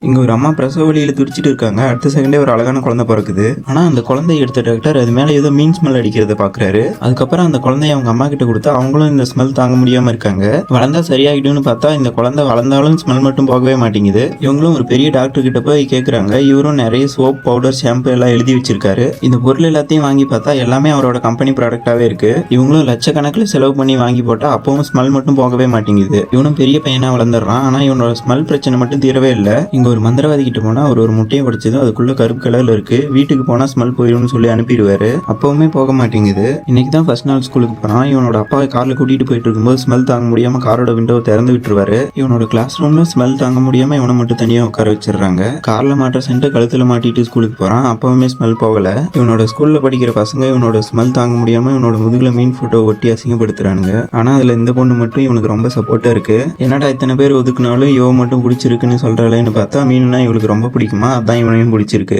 இங்க ஒரு அம்மா பிரசவ வலியில துடிச்சிட்டு இருக்காங்க. அடுத்த செகண்டே ஒரு அழகான குழந்தை பிறக்குது. ஆனா அந்த குழந்தைய எடுத்த டாக்டர் அது மேல ஏதோ மீன் ஸ்மெல் அடிக்கிறத பாக்குறாரு. அதுக்கப்புறம் அந்த குழந்தைய அவங்க அம்மா கிட்ட கொடுத்து அவங்களும் இந்த ஸ்மெல் தாங்க முடியாம இருக்காங்க. வளர்ந்தா சரியாகிடும்னு பார்த்தா இந்த குழந்தை வளர்ந்தாலும் ஸ்மெல் மட்டும் போகவே மாட்டேங்குது. இவங்களும் ஒரு பெரிய டாக்டர் கிட்ட போய் கேக்குறாங்க. இவரும் நிறைய சோப், பவுடர், ஷாம்பு எல்லாம் எழுதி வச்சிருக்காரு. இந்த பொருள் எல்லாத்தையும் வாங்கி பார்த்தா எல்லாமே அவரோட கம்பெனி ப்ராடக்டாவே இருக்கு. இவங்களும் லட்சக்கணக்கில் செலவு பண்ணி வாங்கி போட்டா அப்பவும் ஸ்மெல் மட்டும் போகவே மாட்டேங்குது. இவனும் பெரிய பையனா வளர்ந்துடுறான். ஆனா இவனோட ஸ்மெல் பிரச்சனை மட்டும் தீரவே இல்லை. இங்க ஒரு மந்திரவாதி கிட்ட போனா அவர் ஒரு முட்டையை உடைச்சதும் அதுக்குள்ள கருப்பு கலர்ல இருக்கு. வீட்டுக்கு போனா ஸ்மெல் போயிடும்னு சொல்லி அனுப்பிடுவாரு. அப்பவுமே போக மாட்டேங்குது. இன்னைக்கு தான் ஃபர்ஸ்ட் நாள் ஸ்கூலுக்கு போறான். இவனோட அப்பாவை கார்ல கூட்டிட்டு போயிட்டு இருக்கும்போது ஸ்மெல் தாங்க முடியாம காரோட விண்டோ திறந்து விட்டுருவாரு. இவனோட கிளாஸ் ரூம்ல ஸ்மெல் தாங்க முடியாம இவனை மட்டும் தனியா உட்கார வச்சிடறாங்க. கார்ல மாட்ட சென்ட் கழுத்துல மாட்டிட்டு ஸ்கூலுக்கு போறான். அப்பவுமே ஸ்மெல் போகல. இவனோட ஸ்கூல்ல படிக்கிற பசங்க இவனோட ஸ்மெல் தாங்க முடியாம இவனோட முதுகுல மீன் போட்டோ ஒட்டி அசிங்கப்படுத்துறானுங்க. ஆனா அதுல இந்த பொண்ணு மட்டும் இவனுக்கு ரொம்ப சப்போர்ட்டா இருக்கு. என்னடா இத்தனை பேர் ஒதுக்குனாலும் இவ மட்டும் பிடிச்சிருக்குன்னு சொல்றாளேன்னு பார்த்தா மீன்னா இவளுக்கு ரொம்ப பிடிக்குமா, அதான் இவனையும் பிடிச்சிருக்கு.